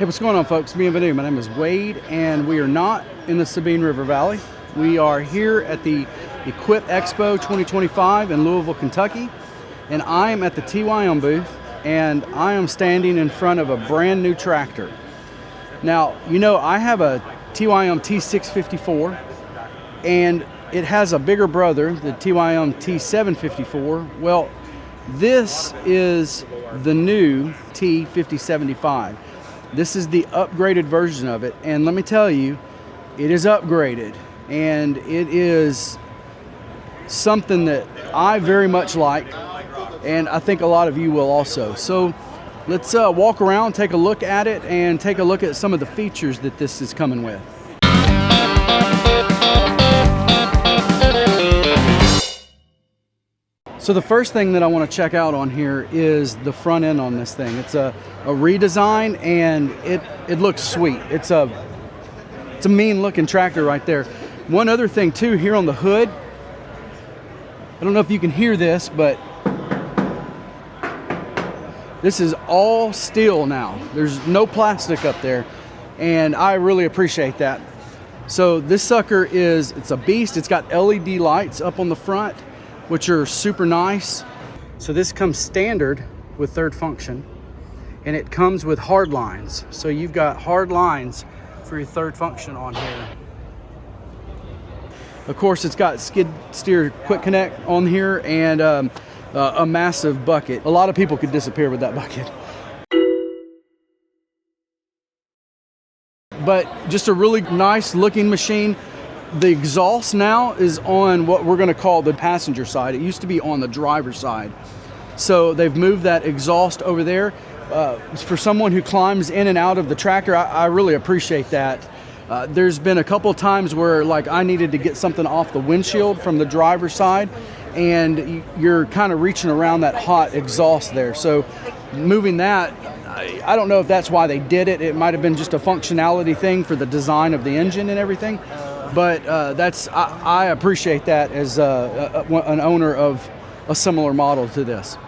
Hey, what's going on, folks? Bienvenue. My name is Wade, and we are not in the Sabine River Valley. We are here at the Equip Expo 2025 in Louisville, Kentucky, and I am at the TYM booth, and I am standing in front of a brand new tractor. Now, you know, I have a TYM T654, and it has a bigger brother, the TYM T754. Well, this is the new T5075. This is the upgraded version of it, and let me tell you, it is upgraded, and it is something that I very much like, and I think a lot of you will also. So let's walk around, take a look at it, and take a look at some of the features that this is coming with. So the first thing that I want to check out on here is the front end on this thing. It's a redesign, and it looks sweet. It's a mean looking tractor right there. One other thing too, here on the hood, I don't know if you can hear this, but this is all steel now. There's no plastic up there, and I really appreciate that. So this sucker it's a beast. It's got LED lights up on the front, which are super nice. So this comes standard with third function, and it comes with hard lines. So you've got hard lines for your third function on here. Of course, it's got skid steer quick connect on here, and a massive bucket. A lot of people could disappear with that bucket. But just a really nice looking machine. The exhaust now is on what we're going to call the passenger side. It used to be on the driver's side. So they've moved that exhaust over there. For someone who climbs in and out of the tractor, I really appreciate that. There's been a couple times where like I needed to get something off the windshield from the driver's side, and you're kind of reaching around that hot exhaust there. So moving that, I don't know if that's why they did it. It might have been just a functionality thing for the design of the engine and everything. But I appreciate that as an owner of a similar model to this.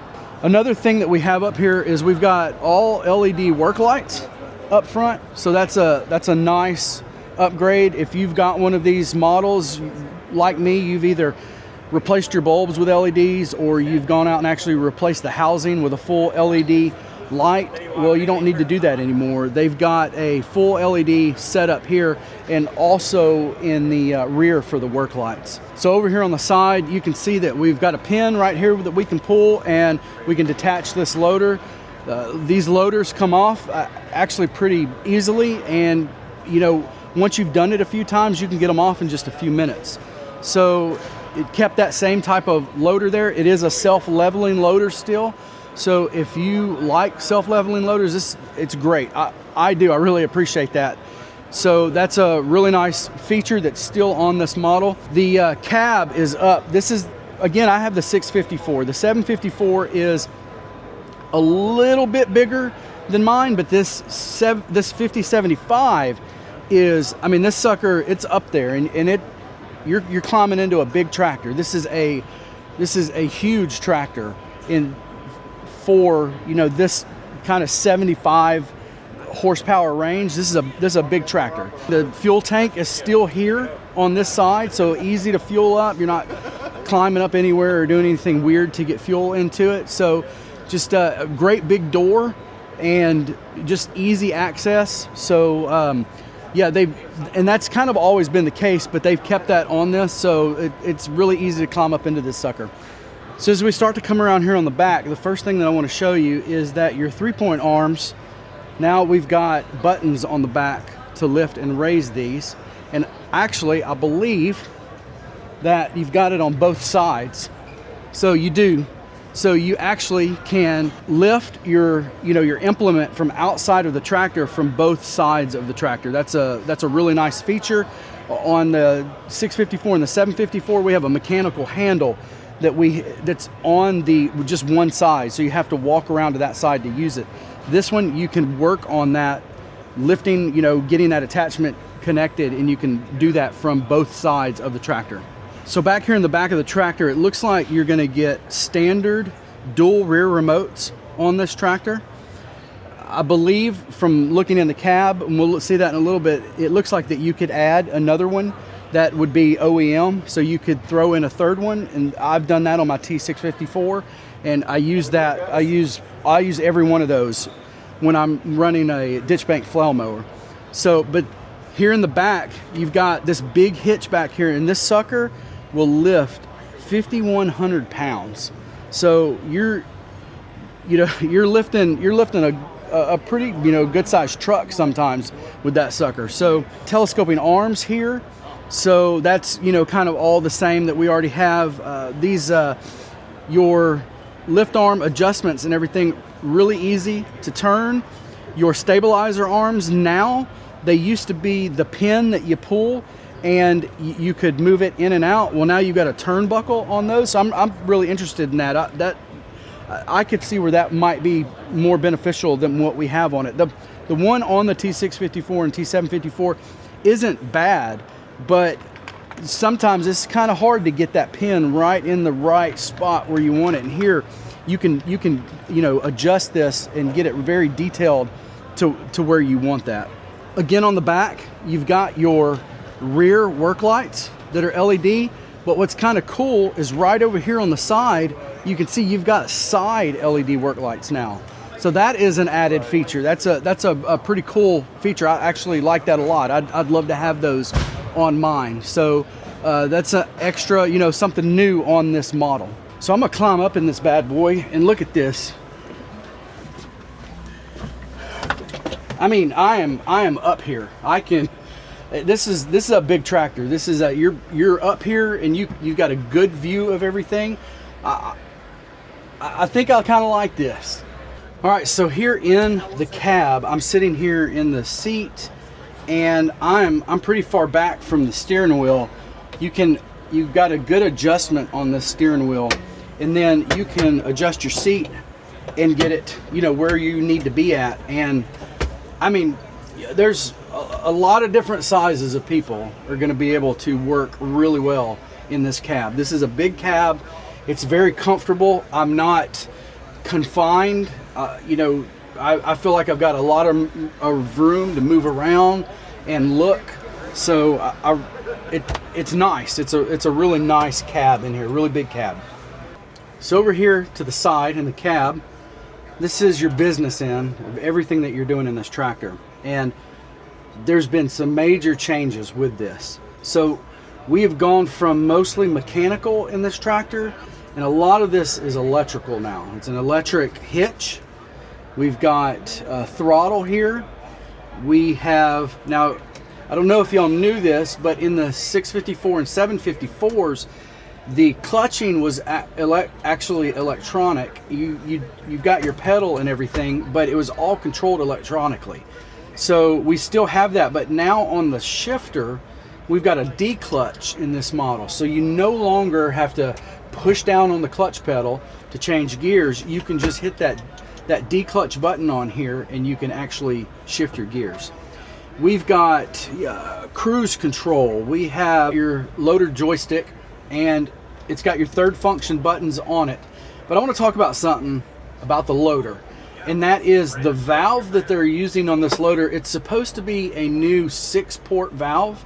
Another thing that we have up here is we've got all LED work lights up front. So that's a nice upgrade. If you've got one of these models, like me, you've either replaced your bulbs with LEDs, or you've gone out and actually replaced the housing with a full LED light. Well, you don't need to do that anymore. They've got a full LED set up here, and also in the rear for the work lights. So over here on the side, you can see that we've got a pin right here that we can pull, and we can detach this loader. These loaders come off actually pretty easily, and you know, once you've done it a few times, you can get them off in just a few minutes. So it kept that same type of loader there. It is a self-leveling loader still. So if you like self-leveling loaders, it's great. I really appreciate that. So that's a really nice feature that's still on this model. The cab is up. This is, again, I have the 654. The 754 is a little bit bigger than mine, but this 5075 is, I mean, this sucker, it's up there, and you're climbing into a big tractor. This is a huge tractor for, you know, this kind of 75 horsepower range. This is a big tractor. The fuel tank is still here on this side, so easy to fuel up. You're not climbing up anywhere or doing anything weird to get fuel into it. So just a great big door and just easy access. So yeah, and that's kind of always been the case, but they've kept that on this, so it's really easy to climb up into this sucker. So as we start to come around here on the back, the first thing that I want to show you is that your 3-point arms, now we've got buttons on the back to lift and raise these. And actually, I believe that you've got it on both sides. So you do. So you actually can lift your implement from outside of the tractor from both sides of the tractor. That's a really nice feature. On the 654 and the 754, we have a mechanical handle that's on just one side, so you have to walk around to that side to use it. This one, you can work on that lifting, getting that attachment connected, and you can do that from both sides of the tractor. So back here in the back of the tractor, it looks like you're going to get standard dual rear remotes on this tractor. I believe from looking in the cab, and we'll see that in a little bit, it looks like that you could add another one that would be OEM, so you could throw in a third one, and I've done that on my T654, and I use that. I use every one of those when I'm running a ditch bank flail mower. So, but here in the back, you've got this big hitch back here, and this sucker will lift 5,100 pounds. So you're lifting a pretty, good sized truck sometimes with that sucker. So telescoping arms here. So that's, kind of all the same that we already have. These, your lift arm adjustments and everything, really easy to turn. Your stabilizer arms now, they used to be the pin that you pull and you could move it in and out. Well, now you've got a turnbuckle on those. So I'm really interested in that. I could see where that might be more beneficial than what we have on it. The one on the T654 and T754 isn't bad, but sometimes it's kind of hard to get that pin right in the right spot where you want it. And here you can adjust this and get it very detailed to where you want that. Again, on the back, you've got your rear work lights that are LED, but what's kind of cool is right over here on the side, you can see you've got side LED work lights now. So that is an added feature. That's a pretty cool feature. I actually like that a lot. I'd love to have those on mine. So that's an extra, something new on this model. So I'm gonna climb up in this bad boy and look at this. I mean, I am up here. This is a big tractor. This is you're up here and you've got a good view of everything. I think I kind of like this. All right, so here in the cab, I'm sitting here in the seat, and I'm pretty far back from the steering wheel. You've got a good adjustment on the steering wheel, and then you can adjust your seat and get it, where you need to be at. And I mean, there's a lot of different sizes of people are going to be able to work really well in this cab. This is a big cab. It's very comfortable. I'm not confined. I feel like I've got a lot of room to move around and look. So it's nice. It's a really nice cab in here, really big cab. So over here to the side in the cab, this is your business end of everything that you're doing in this tractor. And there's been some major changes with this. So we have gone from mostly mechanical in this tractor, and a lot of this is electrical now. It's an electric hitch. We've got a throttle here. We have, now, I don't know if y'all knew this, but in the 654 and 754s, the clutching was actually electronic. You've got your pedal and everything, but it was all controlled electronically. So we still have that, but now on the shifter, we've got a D-clutch in this model. So you no longer have to push down on the clutch pedal to change gears. You can just hit that D-clutch button on here and you can actually shift your gears. We've got cruise control. We have your loader joystick, and it's got your third function buttons on it. But I want to talk about something about the loader, and that is the valve that they're using on this loader. It's supposed to be a new 6-port valve,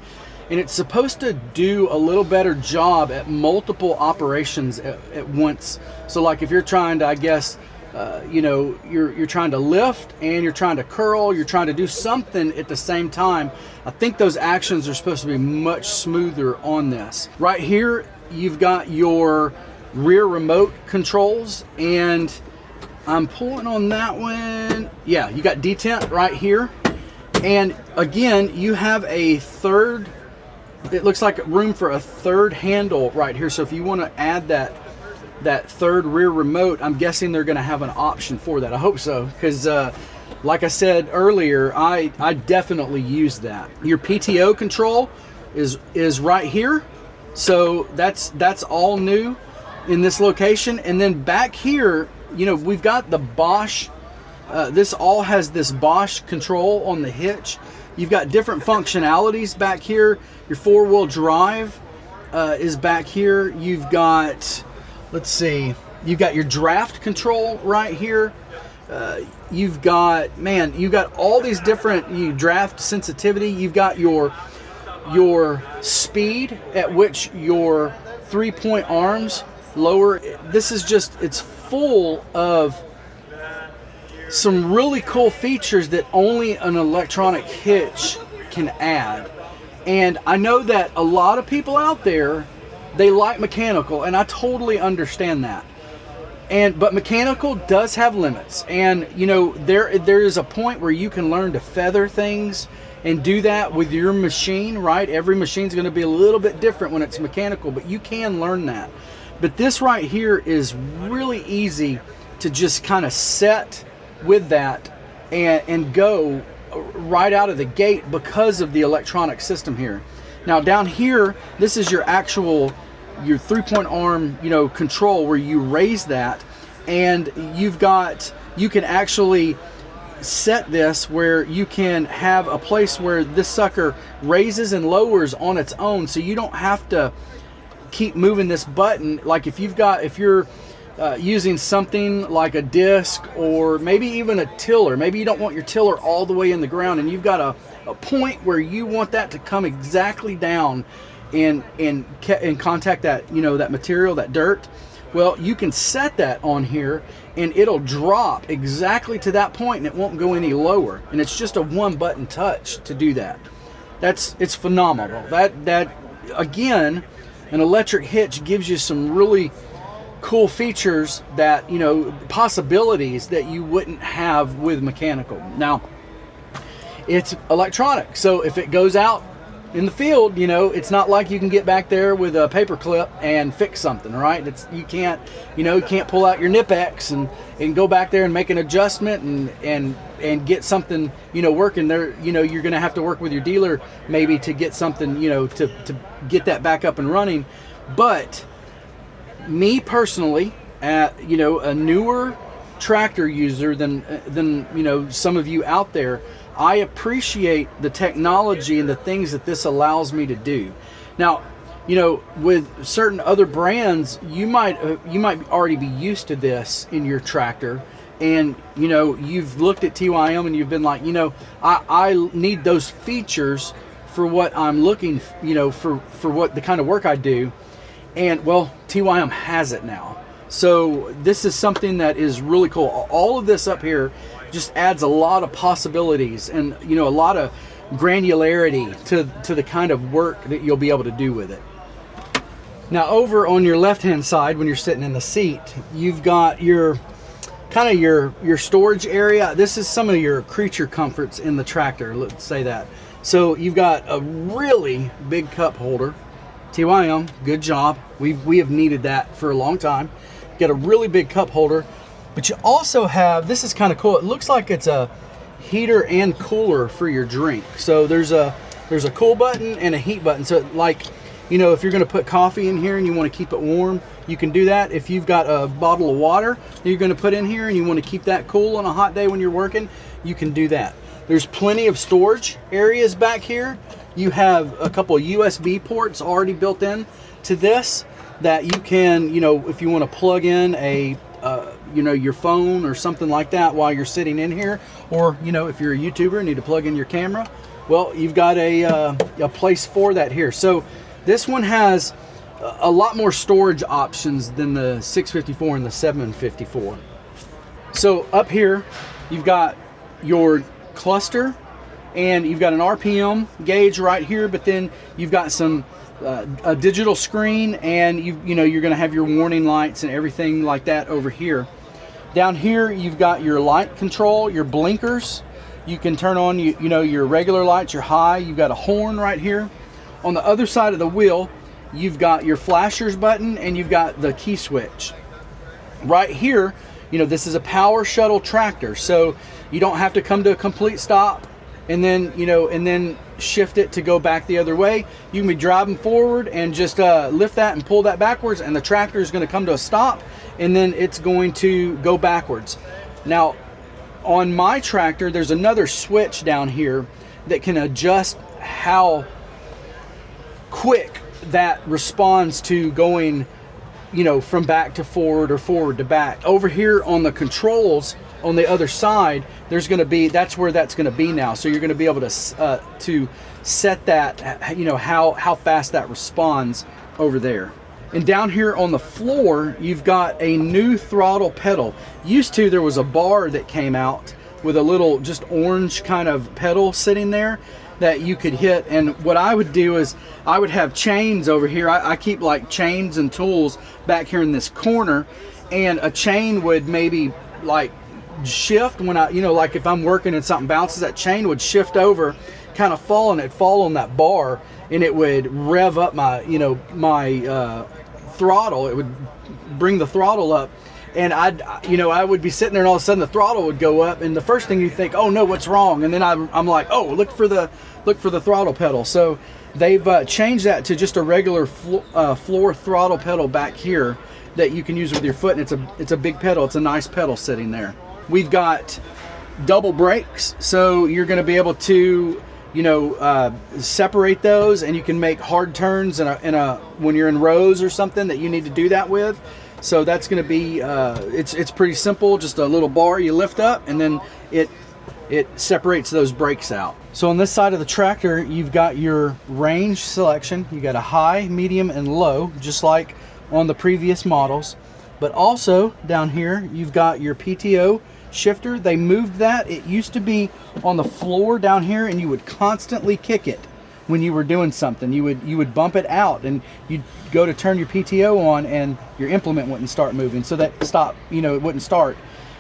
and it's supposed to do a little better job at multiple operations at once. So like if you're trying to, I guess, you're trying to lift and you're trying to curl, you're trying to do something at the same time, I think those actions are supposed to be much smoother on this. Right here, you've got your rear remote controls, and I'm pulling on that one. Yeah, you got detent right here. And again, you have a third, it looks like room for a third handle right here. So if you want to add that third rear remote, I'm guessing they're going to have an option for that. I hope so, because like I said earlier, I definitely use that. Your PTO control is right here. So that's all new in this location. And then back here, we've got the Bosch. This all has this Bosch control on the hitch. You've got different functionalities back here. Your 4-wheel drive is back here. You've got, let's see, you've got your draft control right here. you've got, man, you've got all these different, draft sensitivity. You've got your speed at which your 3-point arms lower. This is just, it's full of some really cool features that only an electronic hitch can add. And I know that a lot of people out there, they like mechanical, and I totally understand that. But mechanical does have limits, and there is a point where you can learn to feather things and do that with your machine, right? Every machine's going to be a little bit different when it's mechanical, but you can learn that. But this right here is really easy to just kind of set with that and go right out of the gate because of the electronic system here. Now down here, this is your 3-point arm, control, where you raise that, and you can actually set this where you can have a place where this sucker raises and lowers on its own, so you don't have to keep moving this button. Like if you're using something like a disc, or maybe even a tiller, maybe you don't want your tiller all the way in the ground, and you've got a point where you want that to come exactly down and contact that that material, that dirt. Well, you can set that on here and it'll drop exactly to that point, and it won't go any lower, and it's just a 1-button touch to do that. It's phenomenal. That again, an electric hitch gives you some really cool features, that possibilities that you wouldn't have with mechanical. Now it's electronic, so if it goes out in the field, it's not like you can get back there with a paper clip and fix something, right? You can't pull out your Nipex and go back there and make an adjustment and get something working there. You're going to have to work with your dealer maybe to get something to get that back up and running. But me personally, a newer tractor user than some of you out there, I appreciate the technology and the things that this allows me to do. Now, with certain other brands, you might already be used to this in your tractor, and you've looked at TYM and you've been like, I need those features for what I'm looking, for what the kind of work I do. And well, TYM has it now. So this is something that is really cool. All of this up here just adds a lot of possibilities and a lot of granularity to the kind of work that you'll be able to do with it. Now over on your left hand side, when you're sitting in the seat, you've got your storage area. This is some of your creature comforts in the tractor, let's say that. So you've got a really big cup holder. TYM, good job. We have needed that for a long time. Got a really big cup holder, but you also have, this is kind of cool, it looks like it's a heater and cooler for your drink. So there's a cool button and a heat button. So like, if you're going to put coffee in here and you want to keep it warm, you can do that. If you've got a bottle of water that you're going to put in here and you want to keep that cool on a hot day when you're working, you can do that. There's plenty of storage areas back here. You have a couple of USB ports already built in to this that you can, if you want to plug in your phone or something like that while you're sitting in here, or if you're a YouTuber and need to plug in your camera, well, you've got a place for that here. So this one has a lot more storage options than the 654 and the 754. So up here, you've got your cluster, and you've got an RPM gauge right here, but then you've got some a digital screen, and you're going to have your warning lights and everything like that over here. Down here, you've got your light control, your blinkers. You can turn on your regular lights, your high. You've got a horn right here. On the other side of the wheel, you've got your flashers button, and you've got the key switch. Right here, this is a power shuttle tractor, so you don't have to come to a complete stop and then shift it to go back the other way. You can be driving forward and just lift that and pull that backwards, and the tractor is going to come to a stop, and then it's going to go backwards. Now, on my tractor, there's another switch down here that can adjust how quick that responds to going from back to forward or forward to back. Over here on the controls, on the other side, there's going to be, that's where that's going to be now. So you're going to be able to set that, you know, how fast that responds over there. And down here on the floor, you've got a new throttle pedal. Used to, there was a bar that came out with a little just orange kind of pedal sitting there that you could hit. And what I would do is I would have chains over here. I keep like chains and tools back here in this corner, and a chain would maybe like shift when I, you know, like if I'm working and something bounces, that chain would shift over, kind of fall, and it'd fall on that bar, and it would rev up my, you know, my throttle. It would bring the throttle up, and I would be sitting there, and all of a sudden the throttle would go up, and the first thing you think, oh no, what's wrong? And then I'm like, oh, look for the throttle pedal. So they've changed that to just a regular floor throttle pedal back here that you can use with your foot, and it's a big pedal. It's a nice pedal sitting there. We've got double brakes, so you're going to be able to, you know, separate those, and you can make hard turns when you're in rows or something that you need to do that with. So that's going to be it's pretty simple. Just a little bar you lift up, and then it separates those brakes out. So on this side of the tractor, you've got your range selection. You got a high, medium, and low, just like on the previous models. But also down here, you've got your PTO shifter. They moved that. It used to be on the floor down here, and you would constantly kick it when you were doing something. You would bump it out, and you'd go to turn your PTO on, and your implement wouldn't start moving. So that stopped, you know, it wouldn't start.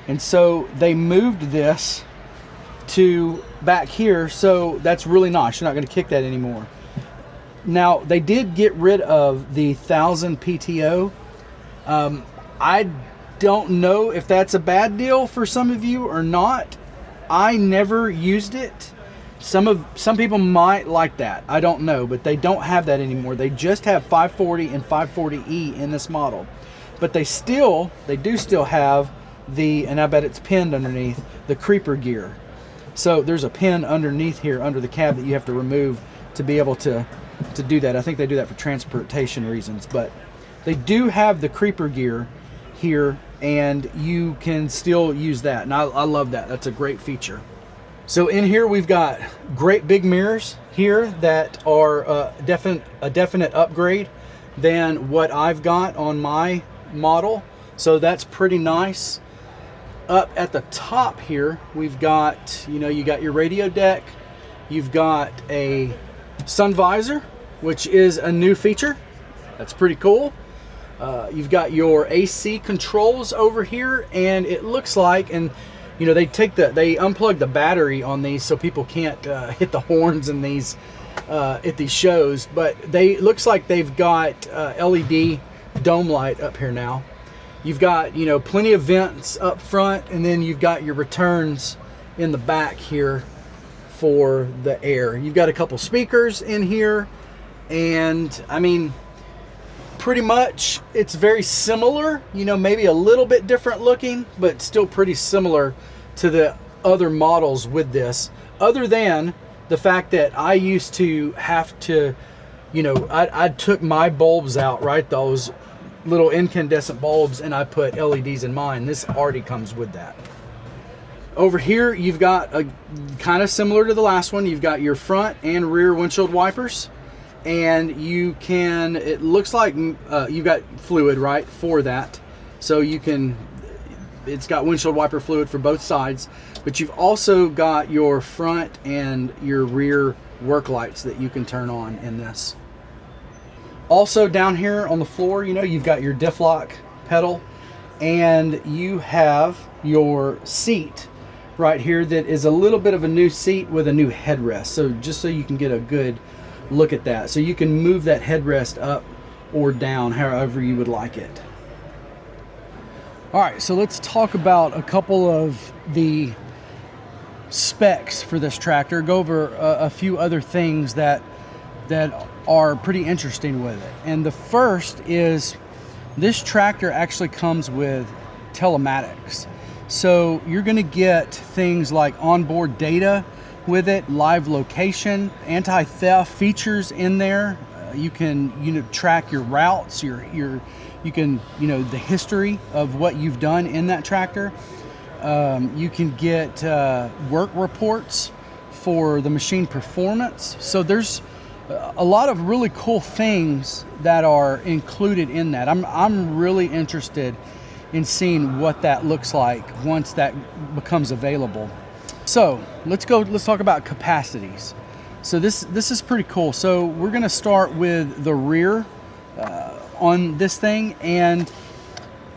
And so they moved this to back here, so that's really nice. You're not going to kick that anymore. Now, they did get rid of the 1000 PTO. I don't know if that's a bad deal for some of you or not. I never used it. Some people might like that. I don't know, but they don't have that anymore. They just have 540 and 540E in this model. But they do still have and I bet it's pinned underneath, the creeper gear. So there's a pin underneath here, under the cab, that you have to remove to be able to do that. I think they do that for transportation reasons, but they do have the creeper gear here, and you can still use that, and I love that. That's a great feature. So in here we've got great big mirrors here that are a definite upgrade than what I've got on my model, so that's pretty nice. Up at the top here, we've got, you know, you got your radio deck, you've got a sun visor, which is a new feature. That's pretty cool. You've got your AC controls over here, and it looks like, and you know, they unplug the battery on these so people can't hit the horns in these at these shows, but looks like they've got LED dome light up here now. You've got, you know, plenty of vents up front, and then you've got your returns in the back here for the air. You've got a couple speakers in here, and I mean, pretty much it's very similar, you know, maybe a little bit different looking, but still pretty similar to the other models with this, other than the fact that I used to have to, you know, I took my bulbs out, right, those little incandescent bulbs, and I put LEDs in mine. This already comes with that. Over here you've got a kind of similar to the last one. You've got your front and rear windshield wipers, and you can, it looks like you've got fluid, right, for that, so you can, it's got windshield wiper fluid for both sides, but you've also got your front and your rear work lights that you can turn on in this. Also down here on the floor, you know, you've got your diff lock pedal, and you have your seat right here that is a little bit of a new seat with a new headrest. So just so you can get a good look at that. So you can move that headrest up or down however you would like it. All right, so let's talk about a couple of the specs for this tractor, go over a few other things that are pretty interesting with it. And the first is this tractor actually comes with telematics. So you're going to get things like onboard data with it, live location, anti-theft features in there. You can, you know, track your routes, you can, you know, the history of what you've done in that tractor. You can get work reports for the machine performance. So there's a lot of really cool things that are included in that. I'm really interested in seeing what that looks like once that becomes available. So let's talk about capacities. So this is pretty cool. So we're gonna start with the rear on this thing, and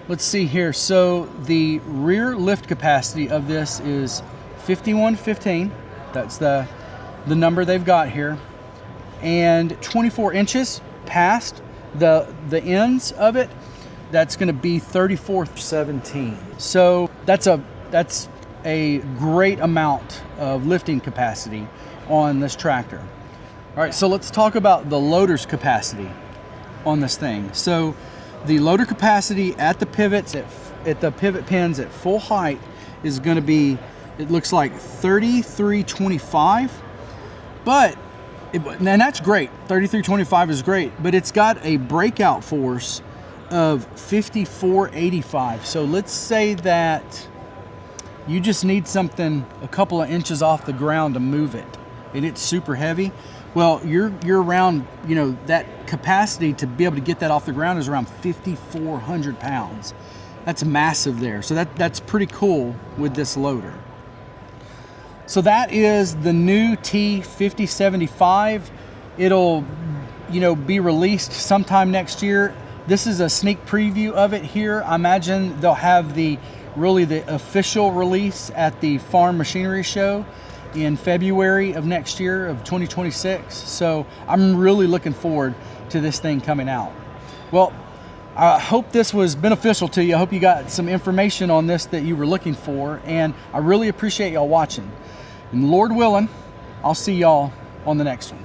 let's see here. So the rear lift capacity of this is 5115. That's the number they've got here. And 24 inches past the ends of it, that's going to be 3417. So that's a great amount of lifting capacity on this tractor. All right, so let's talk about the loader's capacity on this thing. So the loader capacity at the pivots, at the pivot pins at full height is going to be, it looks like 3325, and that's great. 3325 is great, but it's got a breakout force of 5485. So let's say that you just need something a couple of inches off the ground to move it, and it's super heavy. Well, you're around, that capacity to be able to get that off the ground is around 5,400 pounds. That's massive there. So that's pretty cool with this loader. So that is the new T5075. It'll, be released sometime next year. This is a sneak preview of it here. I imagine they'll have the official release at the Farm Machinery Show in February of next year of 2026. So I'm really looking forward to this thing coming out. Well, I hope this was beneficial to you. I hope you got some information on this that you were looking for, and I really appreciate y'all watching. And Lord willing, I'll see y'all on the next one.